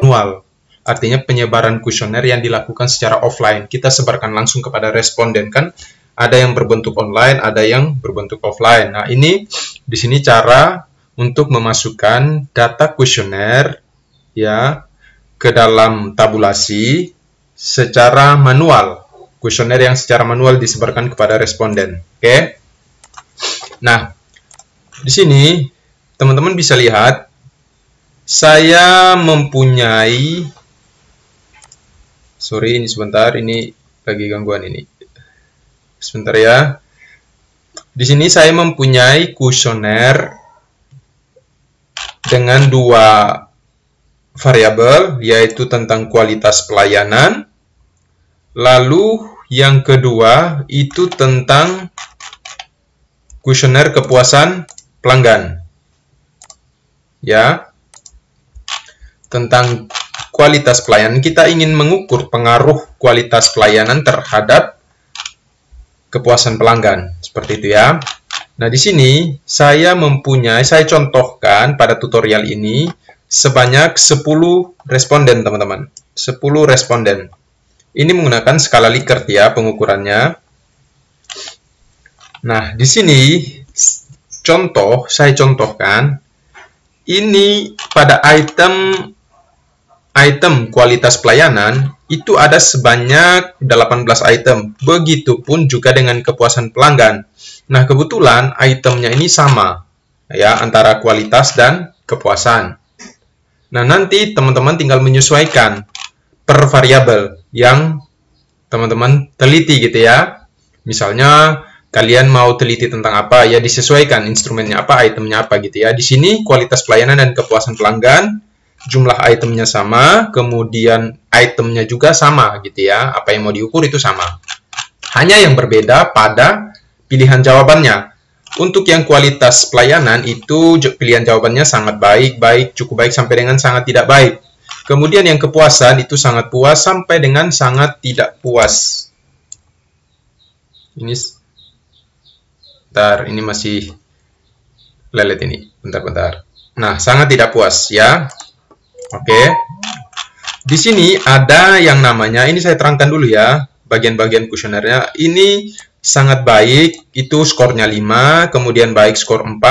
manual. Artinya penyebaran kuesioner yang dilakukan secara offline. Kita sebarkan langsung kepada responden kan. Ada yang berbentuk online, ada yang berbentuk offline. Nah, ini di sini cara untuk memasukkan data kuesioner ya ke dalam tabulasi secara manual. Kuesioner yang secara manual disebarkan kepada responden. Oke. Nah, di sini teman-teman bisa lihat saya mempunyai sorry, ini sebentar, ini lagi gangguan ini. Sebentar ya. Di sini saya mempunyai kuesioner dengan dua variabel, yaitu tentang kualitas pelayanan. Lalu yang kedua itu tentang kuesioner kepuasan pelanggan. Ya. Tentang kualitas pelayanan, kita ingin mengukur pengaruh kualitas pelayanan terhadap kepuasan pelanggan. Seperti itu ya. Nah, di sini saya contohkan pada tutorial ini sebanyak 10 responden, teman-teman. 10 responden. Ini menggunakan skala Likert ya pengukurannya. Nah, di sini saya contohkan ini pada item kualitas pelayanan itu ada sebanyak 18 item. Begitupun juga dengan kepuasan pelanggan. Nah, kebetulan itemnya ini sama ya antara kualitas dan kepuasan. Nah, nanti teman-teman tinggal menyesuaikan per variabel yang teman-teman teliti gitu ya. Misalnya kalian mau teliti tentang apa ya, disesuaikan instrumennya apa, itemnya apa gitu ya. Di sini kualitas pelayanan dan kepuasan pelanggan, jumlah itemnya sama, kemudian itemnya juga sama gitu ya. Apa yang mau diukur itu sama. Hanya yang berbeda pada pilihan jawabannya. Untuk yang kualitas pelayanan itu pilihan jawabannya sangat baik, cukup baik sampai dengan sangat tidak baik. Kemudian yang kepuasan itu sangat puas sampai dengan sangat tidak puas. Ini masih lelet ini. Bentar. Nah, sangat tidak puas ya. Oke. Di sini ada yang namanya, ini saya terangkan dulu ya, bagian-bagian kuesionernya. Ini sangat baik, itu skornya 5, kemudian baik skor 4,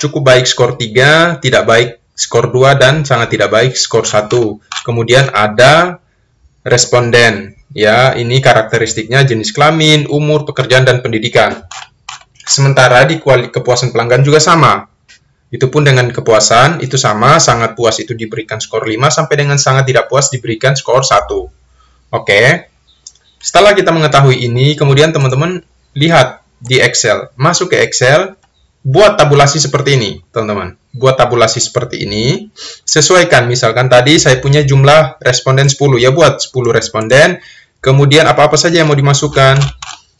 cukup baik skor 3, tidak baik skor 2, dan sangat tidak baik skor 1. Kemudian ada responden, ya, ini karakteristiknya jenis kelamin, umur, pekerjaan, dan pendidikan. Sementara di kepuasan pelanggan juga sama. Itu pun dengan kepuasan itu sama, sangat puas itu diberikan skor 5 sampai dengan sangat tidak puas diberikan skor 1. Oke. Setelah kita mengetahui ini, kemudian teman-teman lihat di Excel. Masuk ke Excel, buat tabulasi seperti ini, teman-teman. Buat tabulasi seperti ini, sesuaikan misalkan tadi saya punya jumlah responden 10, ya buat 10 responden. Kemudian apa-apa saja yang mau dimasukkan.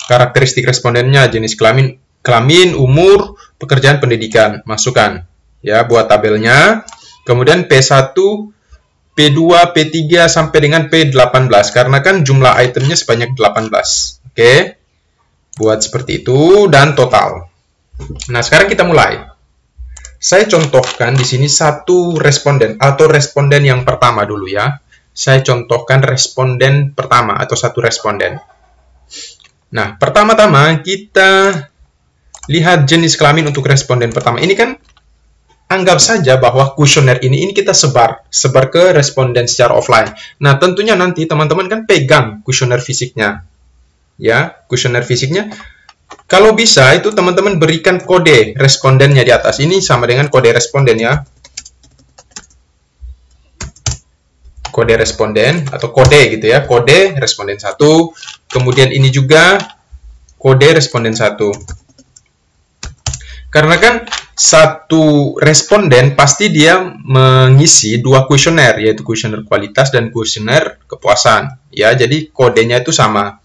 Karakteristik respondennya, jenis kelamin, umur, pekerjaan, pendidikan, masukkan ya buat tabelnya. Kemudian P1, P2, P3 sampai dengan P18 karena kan jumlah itemnya sebanyak 18. Oke. Buat seperti itu dan total. Nah, sekarang kita mulai. Saya contohkan di sini satu responden atau responden yang pertama dulu ya. Saya contohkan responden pertama atau satu responden. Nah, pertama-tama kita lihat jenis kelamin untuk responden pertama. Ini kan anggap saja bahwa kuesioner ini kita sebar ke responden secara offline. Nah, tentunya nanti teman-teman kan pegang kuesioner fisiknya. Ya, kuesioner fisiknya. Kalau bisa itu teman-teman berikan kode respondennya di atas. Ini sama dengan kode responden ya. Kode responden atau kode gitu ya. Kode responden 1. Kemudian ini juga kode responden 1. Karena kan satu responden pasti dia mengisi dua kuesioner, yaitu kuesioner kualitas dan kuesioner kepuasan. Ya, jadi kodenya itu sama.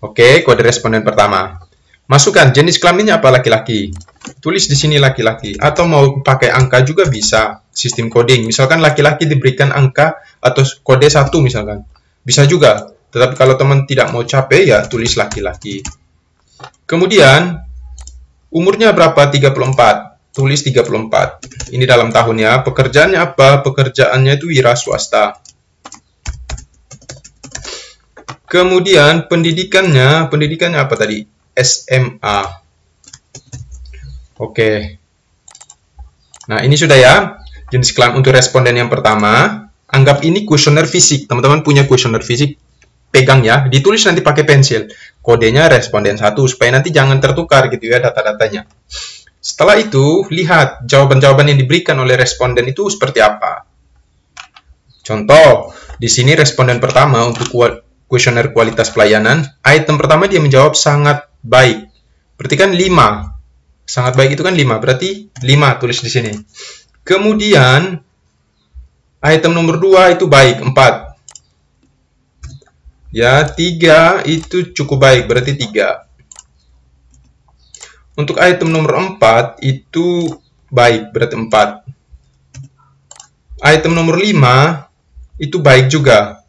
Oke, kode responden pertama. Masukkan jenis kelaminnya apa, laki-laki. Tulis di sini laki-laki. Atau mau pakai angka juga bisa, sistem coding. Misalkan laki-laki diberikan angka atau kode 1 misalkan. Bisa juga. Tetapi kalau teman tidak mau capek, ya tulis laki-laki. Kemudian umurnya berapa? 34. tulis 34. Ini dalam tahun ya. Pekerjaannya apa? Pekerjaannya itu wira swasta. Kemudian pendidikannya apa tadi? SMA. Oke. Nah, ini sudah ya. Jenis kelamin untuk responden yang pertama. Anggap ini kuesioner fisik. Teman-teman punya kuesioner fisik, pegang ya. Ditulis nanti pakai pensil. Kodenya responden 1 supaya nanti jangan tertukar gitu ya data-datanya. Setelah itu, lihat jawaban-jawaban yang diberikan oleh responden itu seperti apa. Contoh, di sini responden pertama untuk kuesioner kualitas pelayanan, item pertama dia menjawab sangat baik. Berarti kan 5. Sangat baik itu kan 5, berarti 5 tulis di sini. Kemudian item nomor 2 itu baik, 4. Ya, 3 itu cukup baik, berarti 3. Untuk item nomor 4 itu baik, berarti 4. Item nomor 5 itu baik juga.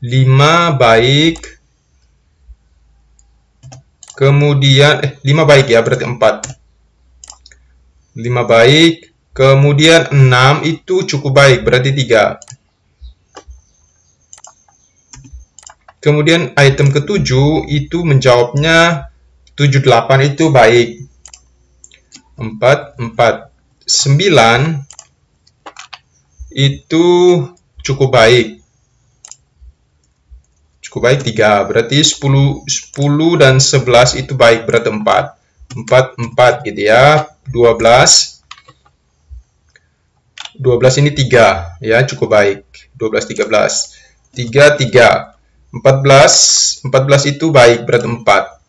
5 baik. Kemudian 5 baik ya, berarti 4. 5 baik. Kemudian 6 itu cukup baik, berarti 3. Kemudian item ke-7 itu menjawabnya 78 itu baik. 4, 4. 9 itu cukup baik. Cukup baik 3. Berarti 10 dan 11 itu baik, berarti 4. 4, 4 gitu ya. 12 ini 3 ya, cukup baik. 12, 13. 3, 3. 14 itu baik, berarti 4.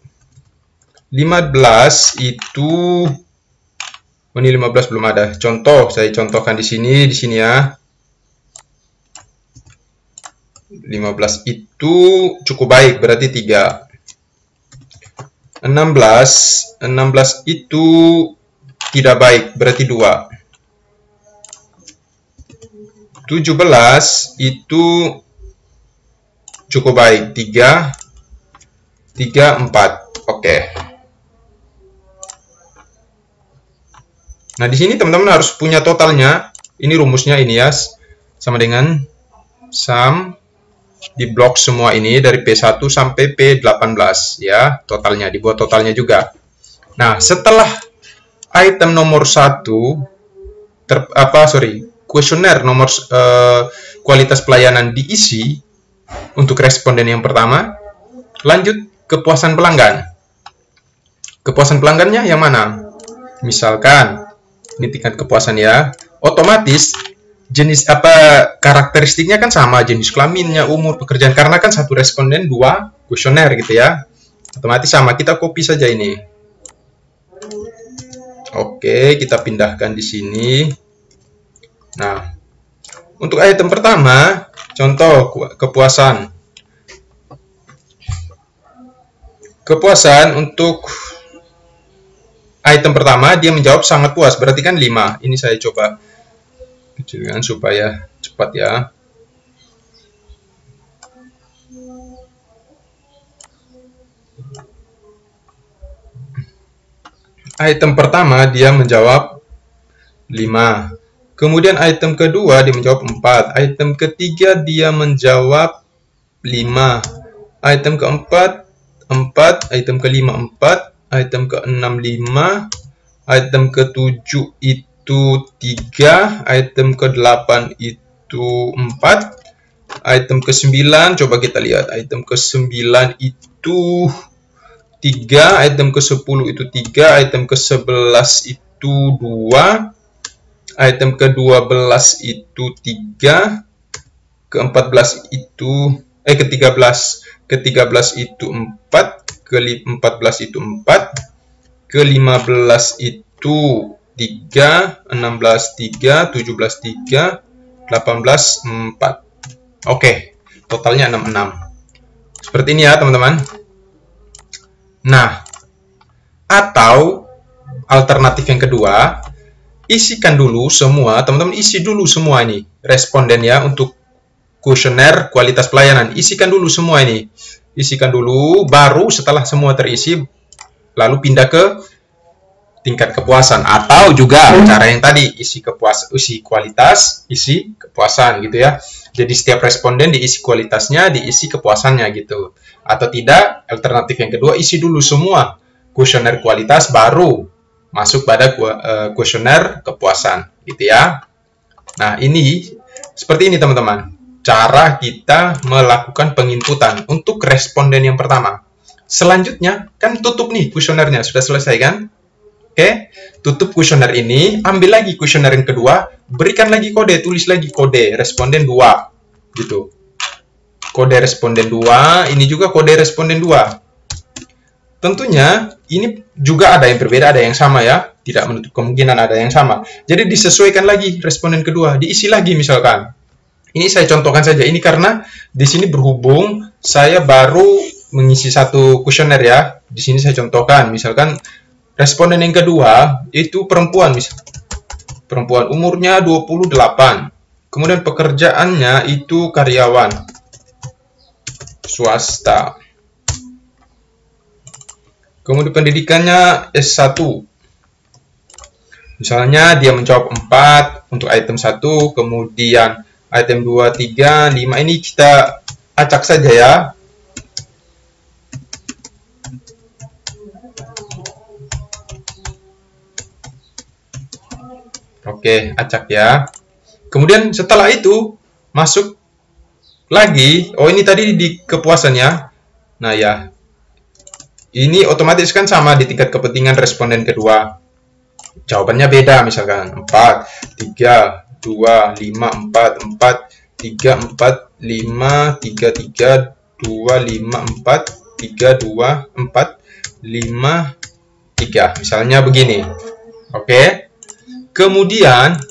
15 itu ini 15 belum ada. Contoh, saya contohkan di sini ya. 15 itu cukup baik, berarti 3. 16 itu tidak baik, berarti 2. 17 itu cukup baik, 3, 4. Oke. Nah, di sini teman-teman harus punya totalnya. Ini rumusnya ini ya, sama dengan sum di blok semua ini dari P1 sampai P18 ya, totalnya dibuat totalnya juga. Nah, setelah item nomor 1 kuesioner nomor kualitas pelayanan diisi untuk responden yang pertama, lanjut kepuasan pelanggan. Kepuasan pelanggannya yang mana? Misalkan ini tingkat kepuasan ya, otomatis jenis karakteristiknya kan sama, jenis kelaminnya, umur, pekerjaan, karena kan satu responden 2 kuesioner gitu ya, otomatis sama. Kita copy saja ini. Oke, kita pindahkan di sini. Nah, untuk item pertama, contoh kepuasan. Kepuasan untuk item pertama dia menjawab sangat puas, berarti kan 5. Ini saya coba kecilkan supaya cepat ya. Item pertama dia menjawab 5. Kemudian item kedua dia menjawab 4. Item ketiga dia menjawab 5. Item keempat 4. Item kelima 4. Item ke-6 5. Item ke-7 itu 3. Item ke-8 itu 4. Item ke-9 coba kita lihat. Item ke-9 itu 3. Item ke-10 itu 3. Item ke-11 itu 2. Item ke-12 itu 3, ke-14 itu ke-13 itu 4, ke-14 itu 4, ke-15 itu 3, 16 3, 17 3, 18 4. Oke, totalnya 66. Seperti ini ya, teman-teman. Nah, atau alternatif yang kedua, isikan dulu semua, teman-teman isi dulu semua ini responden ya untuk kuesioner kualitas pelayanan. Isikan dulu semua ini. Isikan dulu, baru setelah semua terisi lalu pindah ke tingkat kepuasan, atau juga cara yang tadi isi kualitas, isi kepuasan gitu ya. Jadi setiap responden diisi kualitasnya, diisi kepuasannya gitu. Atau tidak, alternatif yang kedua, isi dulu semua kuesioner kualitas baru masuk pada kuesioner kepuasan gitu ya. Nah, ini seperti ini teman-teman. Cara kita melakukan penginputan untuk responden yang pertama. Selanjutnya kan tutup nih kuesionernya, sudah selesai kan? Oke, tutup kuesioner ini, ambil lagi kuesioner yang kedua, berikan lagi kode, tulis lagi kode responden 2 gitu. Kode responden 2, ini juga kode responden 2. Tentunya ini juga ada yang berbeda, ada yang sama ya, tidak menutup kemungkinan ada yang sama. Jadi disesuaikan lagi responden kedua, diisi lagi misalkan. Ini saya contohkan saja, ini karena di sini berhubung saya baru mengisi satu kuesioner ya. Di sini saya contohkan, misalkan responden yang kedua itu perempuan, perempuan umurnya 28. Kemudian pekerjaannya itu karyawan swasta. Kemudian pendidikannya S1. Misalnya dia menjawab 4 untuk item 1, kemudian item 2, 3, 5 ini kita acak saja ya. Oke, acak ya. Kemudian setelah itu masuk lagi. Oh, ini tadi di kepuasannya. Nah ya, ini otomatis kan sama di tingkat kepentingan responden kedua. Jawabannya beda, misalkan 4, 3, 2, 5, 4, 4, 3, 4, 5, 3, 3, 2, 5, 4, 3, 2, 4, 5, 3. Misalnya begini. Oke. Kemudian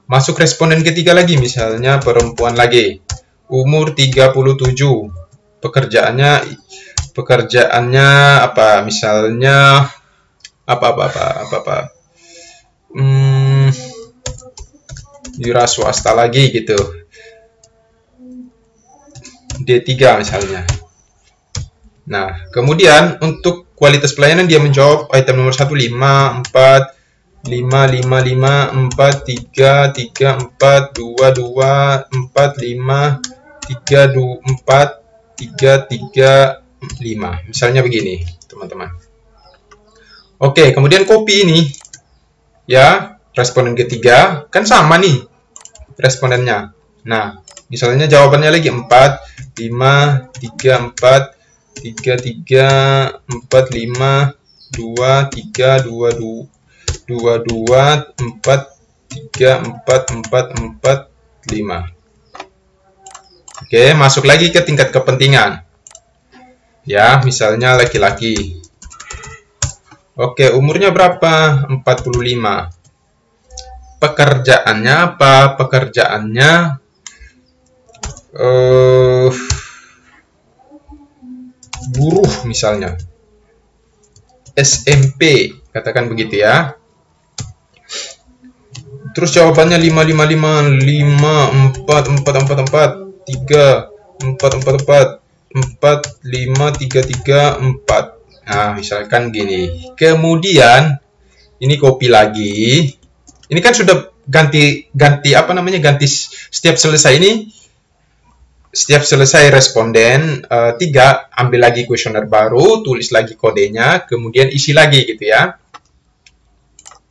masuk responden ketiga lagi, misalnya perempuan lagi, umur 37, pekerjaannya apa? Misalnya wira swasta lagi gitu, D3 misalnya. Nah, kemudian untuk kualitas pelayanan dia menjawab item nomor 1 5, 4, 5, 5, 5, 4, 3, 3, 4, 2, 2, 4, 5, 3, 2, 4, 3, 3, 5. Misalnya begini, teman-teman. Oke, kemudian copy ini. Ya, responden ketiga. Kan sama nih respondennya. Nah, misalnya jawabannya lagi 4, 5, 3, 4, 3, 3, 4, 5, 2, 3, 2, 2. 2, 2, 4, 3, 4, 4, 4, 5. Oke, masuk lagi ke tingkat kepentingan. Ya, misalnya laki-laki. Oke, umurnya berapa? 45. Pekerjaannya apa? Pekerjaannya buruh misalnya. SMP, katakan begitu ya. Terus jawabannya 5, 5, 5, 5, 4, 4, 4, 4, 3, 4, 4, 4, 4, 5, 3, 3, 4. Nah, misalkan gini. Kemudian, ini copy lagi. Ini kan sudah ganti setiap selesai ini. Setiap selesai responden 3, ambil lagi kuesioner baru, tulis lagi kodenya, kemudian isi lagi gitu ya.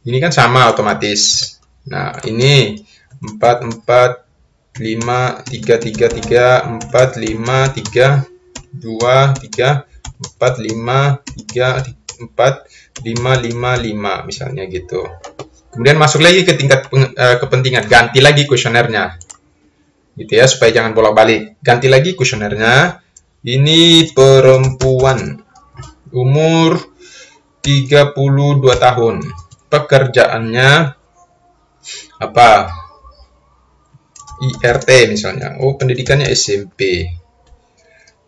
Ini kan sama otomatis. Nah, ini 4, 4, 5, 3, 3, 3, 4, 5, 3, 2, 3, 4, 5, 3, 4, 5, 5, 5, misalnya gitu. Kemudian masuk lagi ke tingkat kepentingan, ganti lagi kuesionernya. Gitu ya, supaya jangan bolak-balik. Ganti lagi kuesionernya. Ini perempuan, umur 32 tahun. Pekerjaannya apa? IRT misalnya. Oh, pendidikannya SMP.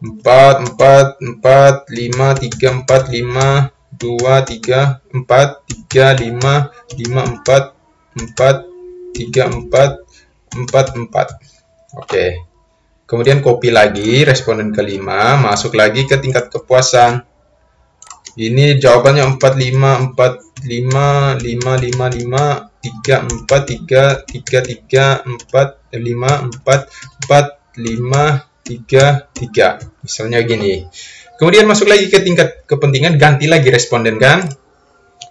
4, 4, 4, 5, 3, 4, 5, 2, 3, 4, 3, 5, 5, 4, 4, 3, 4, 4, 4. Oke. Kemudian copy lagi responden kelima, masuk lagi ke tingkat kepuasan. Ini jawabannya 4, 5, 4, 5, 5, 5, 5, 3, 4, 3, 3, 3, 4, 5, 4, 4, 5, 3, 3. Misalnya gini. Kemudian masuk lagi ke tingkat kepentingan, ganti lagi responden kan.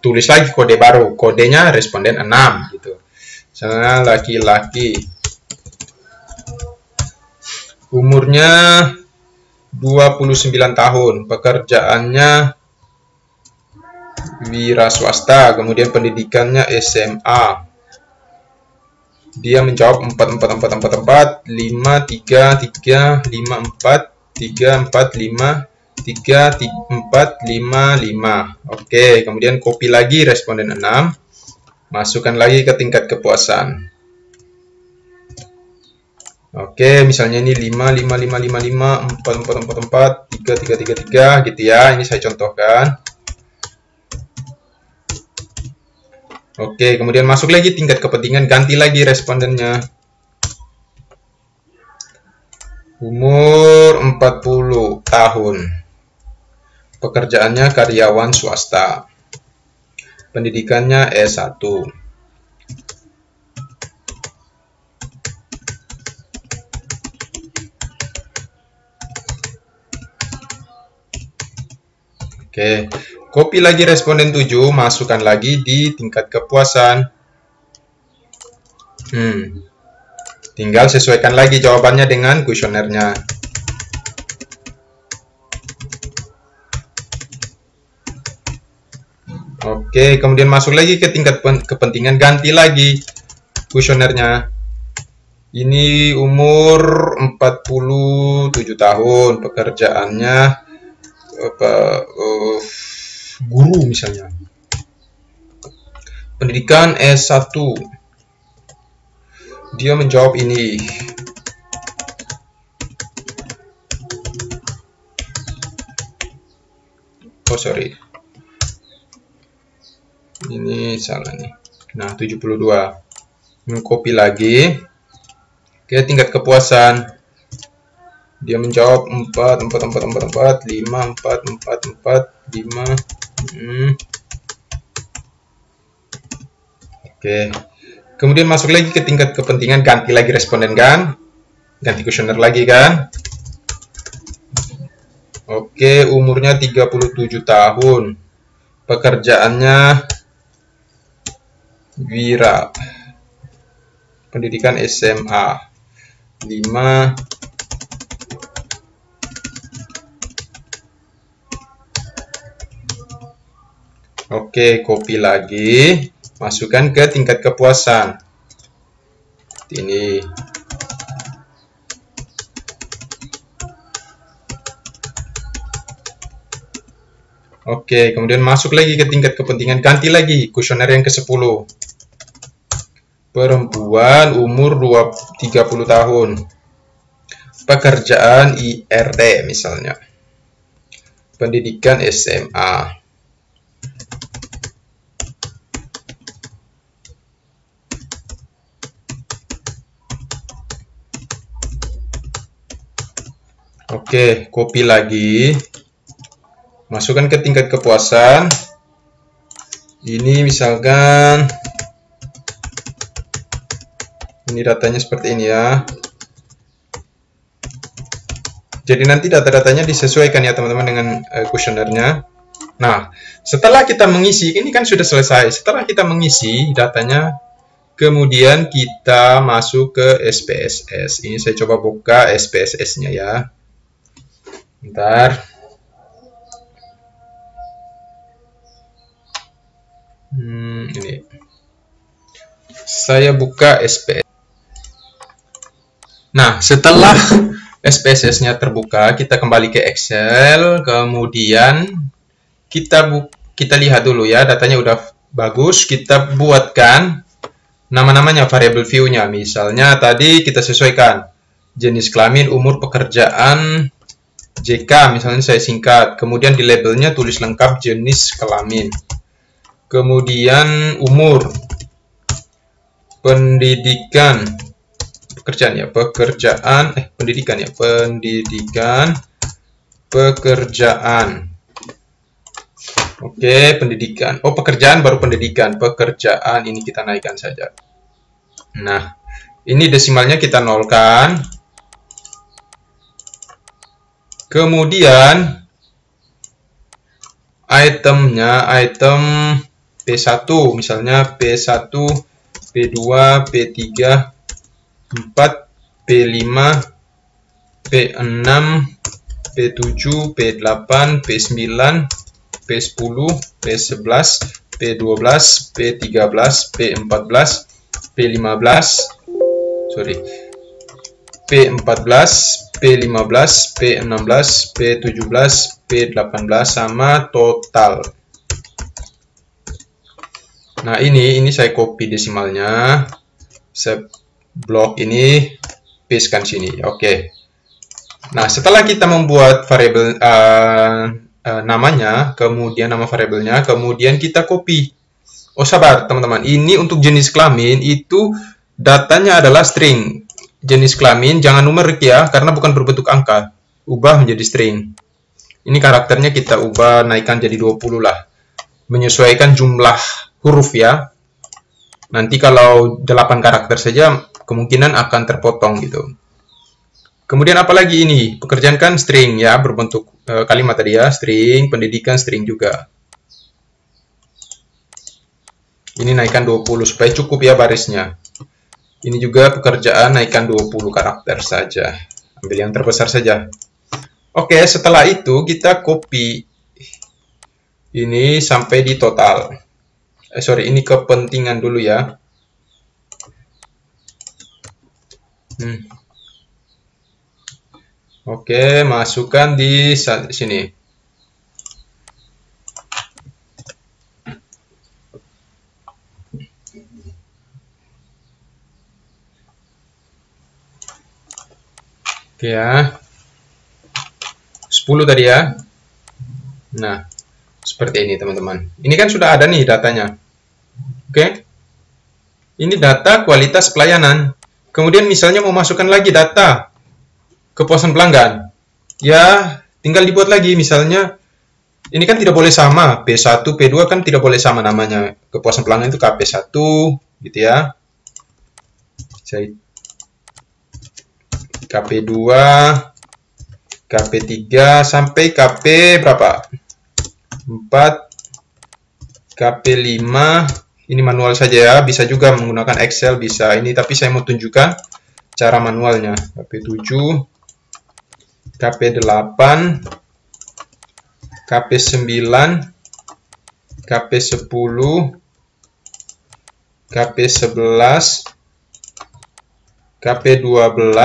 Tulis lagi kode baru. Kodenya responden 6 gitu. Misalnya laki-laki. Umurnya 29 tahun. Pekerjaannya wira swasta, kemudian pendidikannya SMA. Dia menjawab 4, 4, 4, 4, 4, 5, 3, 3, 5, 4, 3, 4, 5, 3, 4, 5, 5. Oke, kemudian copy lagi responden 6. Masukkan lagi ke tingkat kepuasan. Oke, misalnya ini 5, 5, 5, 5, 5, 4, 4, 4, 4, 3, 3, 3, 3, gitu ya. Ini saya contohkan. Oke, kemudian masuk lagi tingkat kepentingan, ganti lagi respondennya. Umur 40 tahun. Pekerjaannya karyawan swasta. Pendidikannya S1. Oke, copy lagi responden 7, masukkan lagi di tingkat kepuasan. Tinggal sesuaikan lagi jawabannya dengan kuesionernya. Oke, kemudian masuk lagi ke tingkat kepentingan, ganti lagi kuesionernya. Ini umur 47 tahun, pekerjaannya guru misalnya. Pendidikan S1. Dia menjawab ini. Oh, sorry. Ini salah nih. Nah, 72. Copy lagi. Oke, tingkat kepuasan. Dia menjawab 4, 4, 4, 4, 4, 5, 4, 4, 4, 5. Oke. Kemudian masuk lagi ke tingkat kepentingan, ganti lagi responden kan. Ganti kuesioner lagi kan. Oke, umurnya 37 tahun. Pekerjaannya wira. Pendidikan SMA. 5. Oke, copy lagi. Masukkan ke tingkat kepuasan. Ini. Oke, kemudian masuk lagi ke tingkat kepentingan, ganti lagi kuesioner yang ke-10. Perempuan, umur 30 tahun. Pekerjaan IRT misalnya. Pendidikan SMA. Oke, copy lagi. Masukkan ke tingkat kepuasan. Ini misalkan ini datanya seperti ini ya. Jadi nanti data-datanya disesuaikan ya teman-teman dengan kuesionernya. Nah, setelah kita mengisi, ini kan sudah selesai. Setelah kita mengisi datanya, kemudian kita masuk ke SPSS. Ini saya coba buka SPSS-nya ya. Bentar. Ini. Saya buka SPSS. Nah, setelah SPSS-nya terbuka, kita kembali ke Excel, kemudian kita lihat dulu ya, datanya udah bagus, kita buatkan nama-namanya, variabel view-nya. Misalnya tadi kita sesuaikan jenis kelamin, umur, pekerjaan, JK, misalnya saya singkat. Kemudian di labelnya tulis lengkap jenis kelamin. Kemudian umur, pendidikan, pekerjaan ya, pendidikan, pekerjaan. Oke, pendidikan. Oh, pekerjaan baru pendidikan. Pekerjaan ini kita naikkan saja. Nah, ini desimalnya kita nolkan. Kemudian itemnya, item P1, misalnya P1, P2, P3, 4, P5, P6, P7, P8, P9, P10, P11, P12, P13, P14, P15, sorry, P14, P15, P16, P17, P18 sama total. Nah, ini saya copy desimalnya. Saya blok ini, pastekan sini. Oke. Nah, setelah kita membuat variabel namanya, kemudian nama variabelnya, kemudian kita copy. Oh, sabar teman-teman. Ini untuk jenis kelamin itu datanya adalah string. Jenis kelamin jangan numerik ya, karena bukan berbentuk angka. Ubah menjadi string. Ini karakternya kita ubah, naikkan jadi 20 lah. Menyesuaikan jumlah huruf ya. Nanti kalau 8 karakter saja, kemungkinan akan terpotong gitu. Kemudian apalagi ini? Pekerjaan kan string ya, berbentuk kalimat tadi ya, string, pendidikan string juga. Ini naikkan 20 supaya cukup ya barisnya. Ini juga pekerjaan naikkan 20 karakter saja. Ambil yang terbesar saja. Oke, setelah itu kita copy ini sampai di total. Ini kepentingan dulu ya. Oke, masukkan di sini. Oke ya. 10 tadi ya. Nah, seperti ini teman-teman. Ini kan sudah ada nih datanya. Oke. Ini data kualitas pelayanan. Kemudian misalnya mau masukkan lagi data kepuasan pelanggan. Ya, tinggal dibuat lagi. Misalnya, ini kan tidak boleh sama. P1, P2 kan tidak boleh sama namanya. Kepuasan pelanggan itu KP1, gitu ya. KP2, KP3, sampai KP berapa? 4, KP5, ini manual saja ya. Bisa juga menggunakan Excel, bisa ini. Tapi saya mau tunjukkan cara manualnya. KP7, KP8, KP9, KP10, KP11, KP12,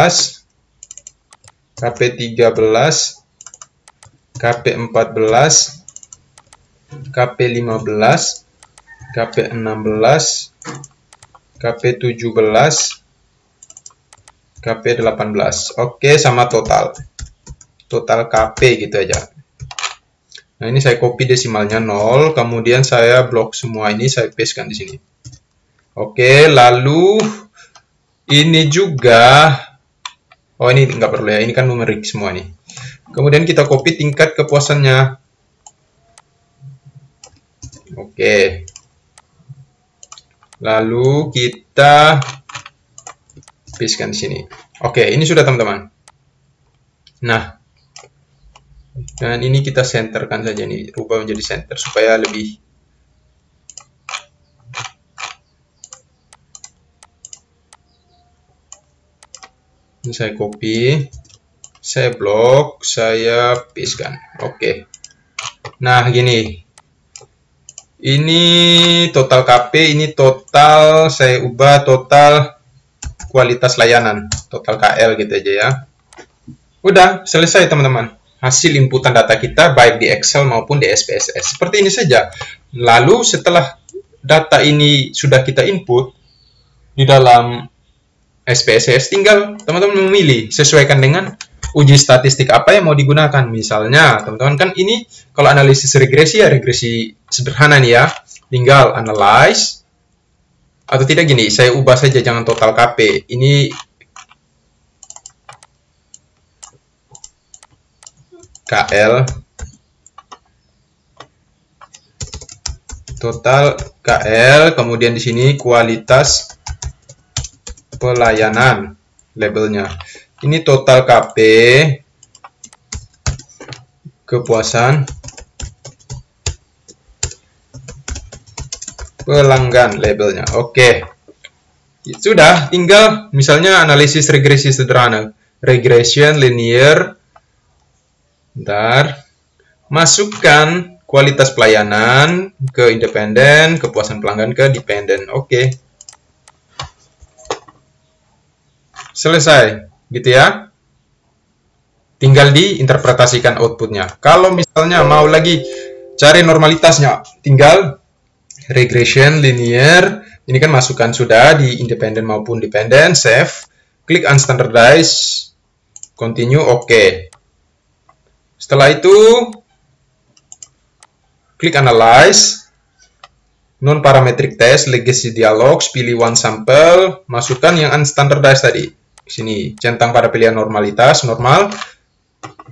KP13, KP14, KP15, KP16, KP17, KP18. Oke, sama total. Total KP gitu aja. Nah, ini saya copy desimalnya 0, kemudian saya blok semua ini, saya pastekan di sini. Oke, lalu ini juga, oh ini nggak perlu ya, ini kan numerik semua nih. Kemudian kita copy tingkat kepuasannya. Oke. Lalu kita pastekan di sini. Oke, ini sudah teman-teman. Nah, dan ini kita centerkan saja nih, rubah menjadi center supaya lebih. Ini saya copy, saya blok, saya pastekan. Oke. Nah, gini. Ini total KP, ini total saya ubah total kualitas layanan, total KL gitu aja ya. Udah, selesai teman-teman. Hasil inputan data kita baik di Excel maupun di SPSS. Seperti ini saja. Lalu setelah data ini sudah kita input di dalam SPSS, tinggal teman-teman memilih sesuaikan dengan uji statistik apa yang mau digunakan. Misalnya, teman-teman kan ini kalau analisis regresi ya regresi sederhana nih ya. Tinggal analyze atau tidak gini, saya ubah saja jangan total KP. Ini KL total KL, kemudian di sini kualitas pelayanan labelnya. Ini total KP, kepuasan pelanggan labelnya. Oke. Sudah, tinggal misalnya analisis regresi sederhana. Regression linear. Bentar. Masukkan kualitas pelayanan ke independen, kepuasan pelanggan ke dependen. Oke. Selesai, gitu ya. Tinggal diinterpretasikan outputnya. Kalau misalnya mau lagi cari normalitasnya, tinggal regression linear. Ini kan masukkan sudah di independen maupun dependen. Save. Klik unstandardize. Continue. Oke. Setelah itu, klik analyze. Non-parametric test, legacy dialogs, pilih one sample, masukkan yang unstandardized tadi. Sini, centang pada pilihan normalitas, normal,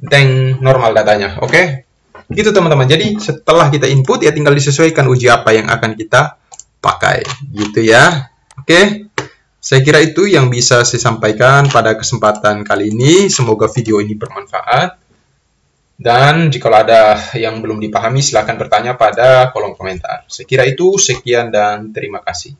dan normal datanya. Oke? Gitu teman-teman. Jadi setelah kita input ya tinggal disesuaikan uji apa yang akan kita pakai. Gitu ya. Oke? Saya kira itu yang bisa saya sampaikan pada kesempatan kali ini. Semoga video ini bermanfaat. Dan jika ada yang belum dipahami silahkan bertanya pada kolom komentar. Saya kira itu, sekian dan terima kasih.